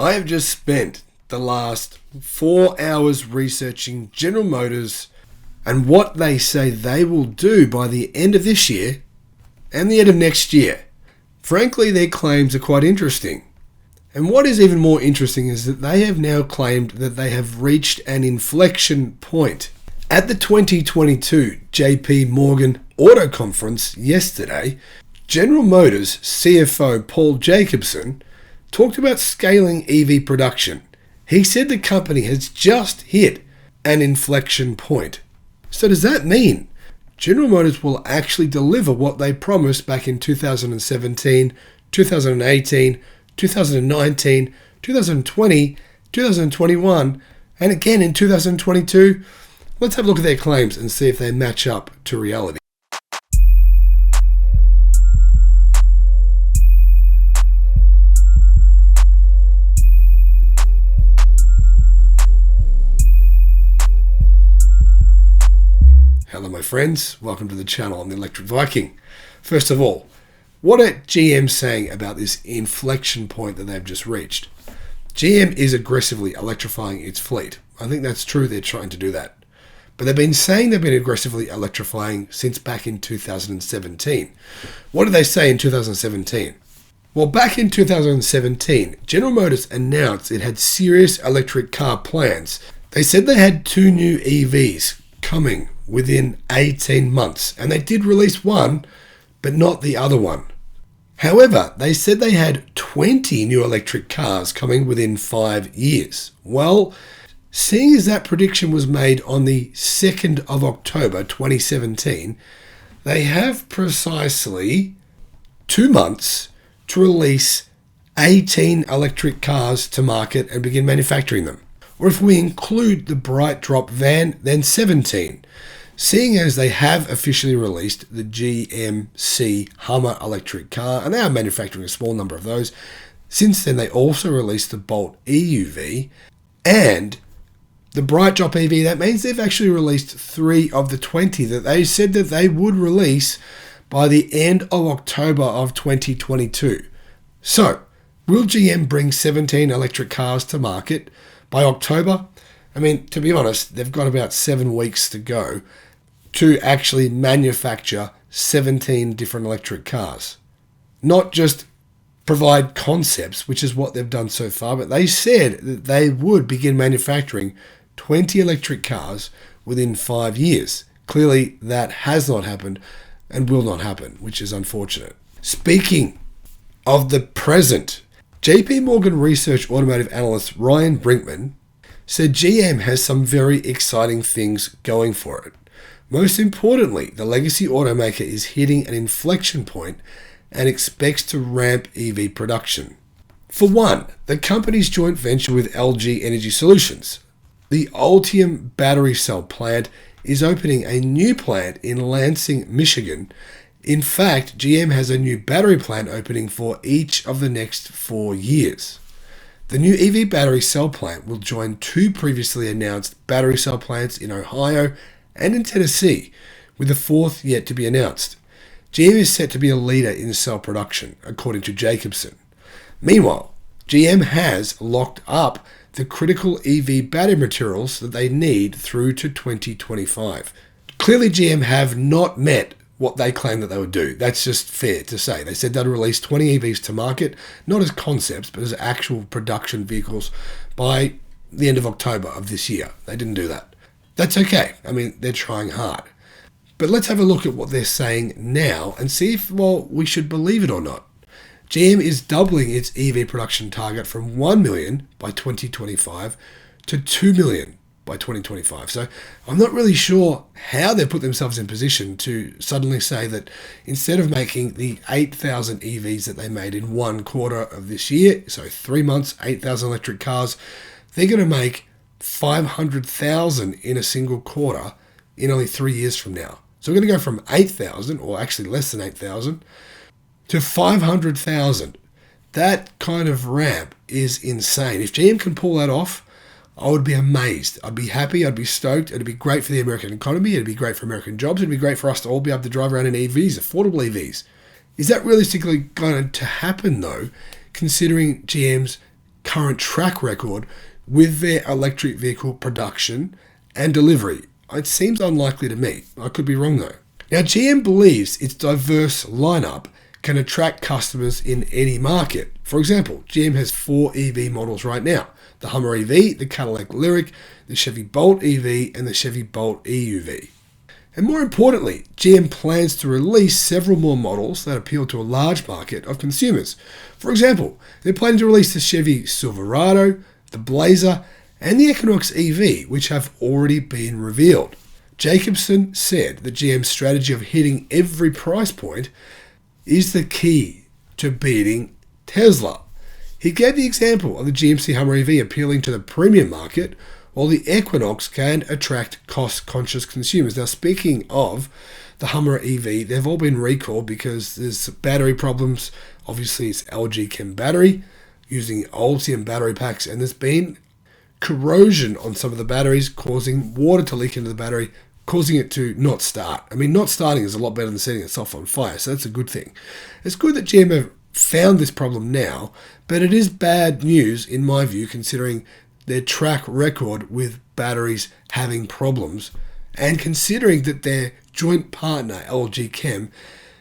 I have just spent the last 4 hours researching General Motors and what they say they will do by the end of this year and the end of next year. Frankly, their claims are quite interesting. And what is even more interesting is that they have now claimed that they have reached an inflection point. At the 2022 JP Morgan Auto Conference yesterday, General Motors CFO Paul Jacobson talked about scaling EV production. He said the company has just hit an inflection point. So does that mean General Motors will actually deliver what they promised back in 2017, 2018, 2019, 2020, 2021, and again in 2022? Let's have a look at their claims and see if they match up to reality. Hello my friends, welcome to the channel on the Electric Viking. First of all, what are GM saying about this inflection point that they've just reached? GM is aggressively electrifying its fleet. I think that's true, they're trying to do that. But they've been saying they've been aggressively electrifying since back in 2017. What did they say in 2017? Well, back in 2017, General Motors announced it had serious electric car plans. They said they had 2 new EVs coming within 18 months, and they did release one, but not the other one. However, they said they had 20 new electric cars coming within 5 years. Well, seeing as that prediction was made on the 2nd of October 2017, they have precisely 2 months to release 18 electric cars to market and begin manufacturing them. Or if we include the Bright Drop van, then 17. Seeing as they have officially released the GMC Hummer electric car, and they are manufacturing a small number of those, since then they also released the Bolt EUV and the Bright Drop EV. That means they've actually released 3 of the 20 that they said that they would release by the end of October of 2022. So, will GM bring 17 electric cars to market by October? I mean, to be honest, they've got about 7 weeks to go to actually manufacture 17 different electric cars. Not just provide concepts, which is what they've done so far, but they said that they would begin manufacturing 20 electric cars within 5 years. Clearly, that has not happened and will not happen, which is unfortunate. Speaking of the present, JP Morgan Research Automotive Analyst Ryan Brinkman said GM has some very exciting things going for it. Most importantly, the legacy automaker is hitting an inflection point and expects to ramp EV production. For one, the company's joint venture with LG Energy Solutions. The Ultium battery cell plant is opening a new plant in Lansing, Michigan. In fact, GM has a new battery plant opening for each of the next 4 years. The new EV battery cell plant will join 2 previously announced battery cell plants in Ohio and in Tennessee, with the 4th yet to be announced. GM is set to be a leader in cell production, according to Jacobson. Meanwhile, GM has locked up the critical EV battery materials that they need through to 2025. Clearly, GM have not met what they claim that they would do. That's just fair to say. They said they'd release 20 EVs to market, not as concepts, but as actual production vehicles by the end of October of this year. They didn't do that. That's okay. I mean, they're trying hard. But let's have a look at what they're saying now and see if, well, we should believe it or not. GM is doubling its EV production target from 1 million by 2025 to 2 million by 2025. So I'm not really sure how they put themselves in position to suddenly say that instead of making the 8,000 EVs that they made in 1 quarter of this year, so 3 months, 8,000 electric cars, they're going to make 500,000 in a single quarter in only 3 years from now. So we're going to go from 8,000, or actually less than 8,000, to 500,000. That kind of ramp is insane. If GM can pull that off, I would be amazed. I'd be happy. I'd be stoked. It'd be great for the American economy. It'd be great for American jobs. It'd be great for us to all be able to drive around in EVs, affordable EVs. Is that realistically going to happen, though, considering GM's current track record with their electric vehicle production and delivery. It seems unlikely to me. I could be wrong though. Now, GM believes its diverse lineup can attract customers in any market. For example, GM has 4 EV models right now: the Hummer EV, the Cadillac Lyriq, the Chevy Bolt EV, and the Chevy Bolt EUV. And more importantly, GM plans to release several more models that appeal to a large market of consumers. For example, they're planning to release the Chevy Silverado, the Blazer, and the Equinox EV, which have already been revealed. Jacobson said that GM's strategy of hitting every price point is the key to beating Tesla. He gave the example of the GMC Hummer EV appealing to the premium market, while the Equinox can attract cost-conscious consumers. Now, speaking of the Hummer EV, they've all been recalled because there's battery problems. Obviously, it's LG Chem battery using old CM battery packs, and there's been corrosion on some of the batteries, causing water to leak into the battery, causing it to not start. I mean, not starting is a lot better than setting itself on fire, so that's a good thing. It's good that GM have found this problem now, but it is bad news in my view, considering their track record with batteries having problems, and considering that their joint partner, LG Chem,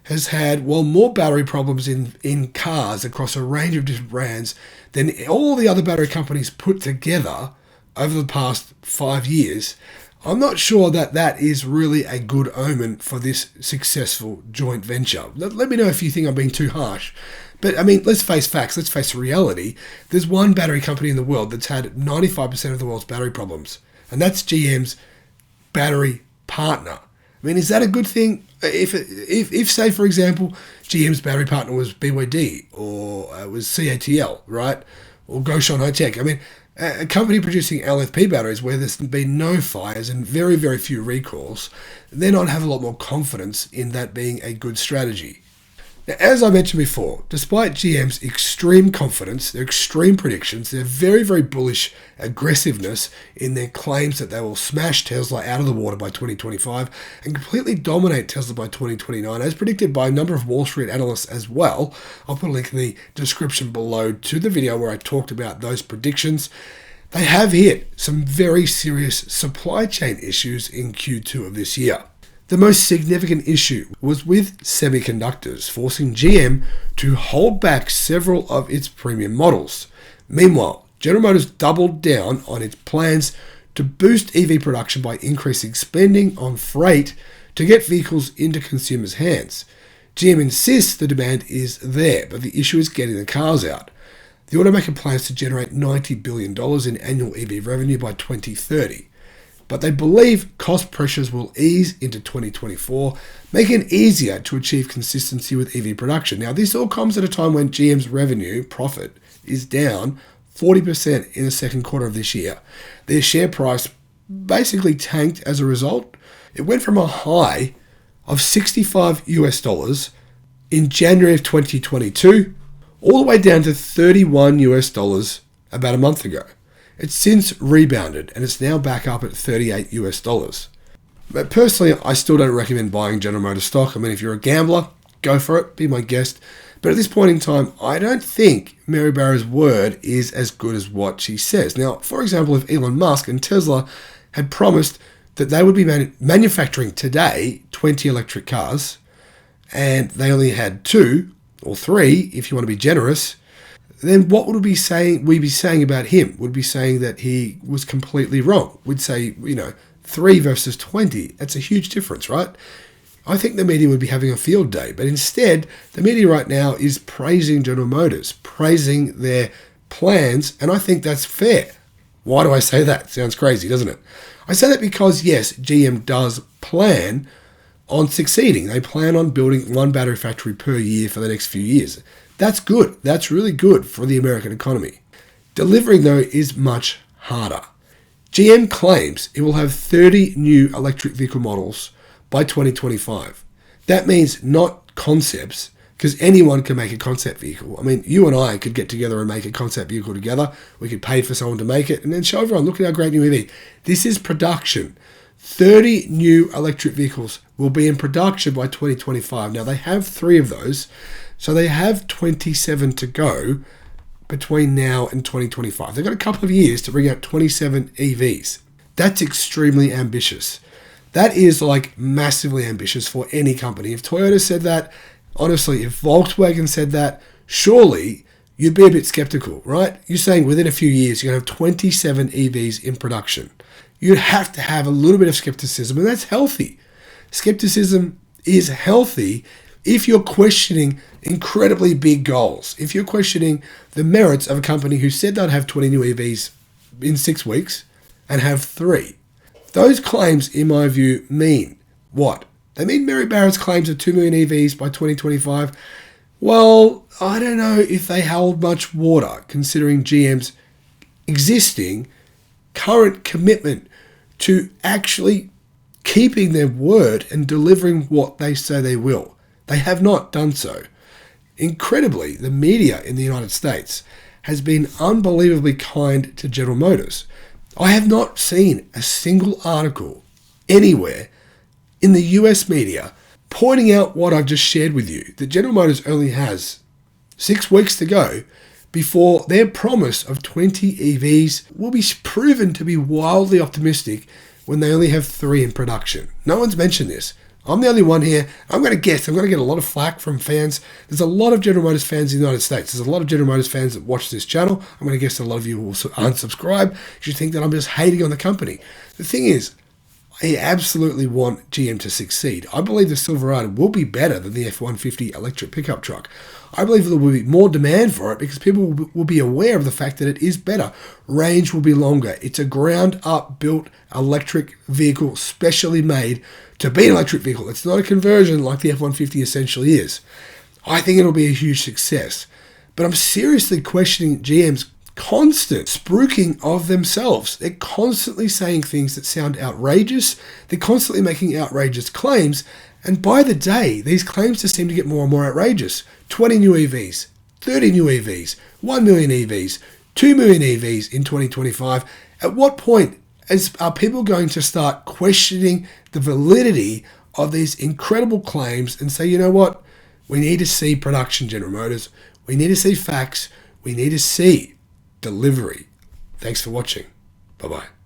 has had, well, more battery problems in cars across a range of different brands than all the other battery companies put together over the past 5 years. I'm not sure that that is really a good omen for this successful joint venture. Let me know if you think I'm being too harsh. But, I mean, let's face facts. Let's face reality. There's one battery company in the world that's had 95% of the world's battery problems, and that's GM's battery partner. I mean, is that a good thing? If say, for example, GM's battery partner was BYD or it was CATL, right? Or Goshan High Tech. I mean, a company producing LFP batteries where there's been no fires and very, very few recalls, then I'd have a lot more confidence in that being a good strategy. Now, as I mentioned before, despite GM's extreme confidence, their extreme predictions, their very, very bullish aggressiveness in their claims that they will smash Tesla out of the water by 2025 and completely dominate Tesla by 2029, as predicted by a number of Wall Street analysts as well. I'll put a link in the description below to the video where I talked about those predictions. They have hit some very serious supply chain issues in Q2 of this year. The most significant issue was with semiconductors, forcing GM to hold back several of its premium models. Meanwhile, General Motors doubled down on its plans to boost EV production by increasing spending on freight to get vehicles into consumers' hands. GM insists the demand is there, but the issue is getting the cars out. The automaker plans to generate $90 billion in annual EV revenue by 2030. But they believe cost pressures will ease into 2024, making it easier to achieve consistency with EV production. Now, this all comes at a time when GM's revenue profit is down 40% in the second quarter of this year. Their share price basically tanked as a result. It went from a high of $65 in January of 2022 all the way down to $31 about a month ago. It's since rebounded and it's now back up at $38. But personally, I still don't recommend buying General Motors stock. I mean, if you're a gambler, go for it, be my guest. But at this point in time, I don't think Mary Barra's word is as good as what she says. Now, for example, if Elon Musk and Tesla had promised that they would be manufacturing today 20 electric cars, and they only had 2 or 3, if you want to be generous, then what would we be saying about him? Would be saying that he was completely wrong. We'd say, 3 versus 20. That's a huge difference, right? I think the media would be having a field day. But instead, the media right now is praising General Motors, praising their plans, and I think that's fair. Why do I say that? Sounds crazy, doesn't it? I say that because, yes, GM does plan on succeeding. They plan on building 1 battery factory per year for the next few years. That's good. That's really good for the American economy. Delivering, though, is much harder. GM claims it will have 30 new electric vehicle models by 2025. That means not concepts, because anyone can make a concept vehicle. I mean, you and I could get together and make a concept vehicle together. We could pay for someone to make it and then show everyone, look at our great new EV. This is production. 30 new electric vehicles will be in production by 2025. Now, they have 3 of those. So they have 27 to go, between now and 2025. They've got a couple of years to bring out 27 EVs. That's extremely ambitious. That is like massively ambitious for any company. If Toyota said that, honestly, if Volkswagen said that, surely you'd be a bit skeptical, right? You're saying within a few years you're going to have 27 EVs in production. You'd have to have a little bit of skepticism, and that's healthy. Skepticism is healthy if you're questioning incredibly big goals. If you're questioning the merits of a company who said they'd have 20 new EVs in 6 weeks and have 3. Those claims, in my view, mean what? They mean Mary Barra's claims of 2 million EVs by 2025. Well, I don't know if they hold much water, considering GM's existing current commitment to actually keeping their word and delivering what they say they will. They have not done so. Incredibly, the media in the United States has been unbelievably kind to General Motors. I have not seen a single article anywhere in the US media pointing out what I've just shared with you, that General Motors only has 6 weeks to go before their promise of 20 EVs will be proven to be wildly optimistic when they only have 3 in production. No one's mentioned this. I'm the only one here. I'm going to guess. I'm going to get a lot of flack from fans. There's a lot of General Motors fans in the United States. There's a lot of General Motors fans that watch this channel. I'm going to guess a lot of you will unsubscribe because you think that I'm just hating on the company. The thing is, I absolutely want GM to succeed. I believe the Silverado will be better than the F-150 electric pickup truck. I believe there will be more demand for it because people will be aware of the fact that it is better. Range will be longer. It's a ground-up built electric vehicle specially made to be an electric vehicle. It's not a conversion like the F-150 essentially is. I think it'll be a huge success. But I'm seriously questioning GM's constant spruiking of themselves. They're constantly saying things that sound outrageous. They're constantly making outrageous claims. And by the day, these claims just seem to get more and more outrageous. 20 new EVs, 30 new EVs, 1 million EVs, 2 million EVs in 2025. At what point are people going to start questioning the validity of these incredible claims and say, you know what? We need to see production, General Motors. We need to see facts. We need to see delivery. Thanks for watching. Bye-bye.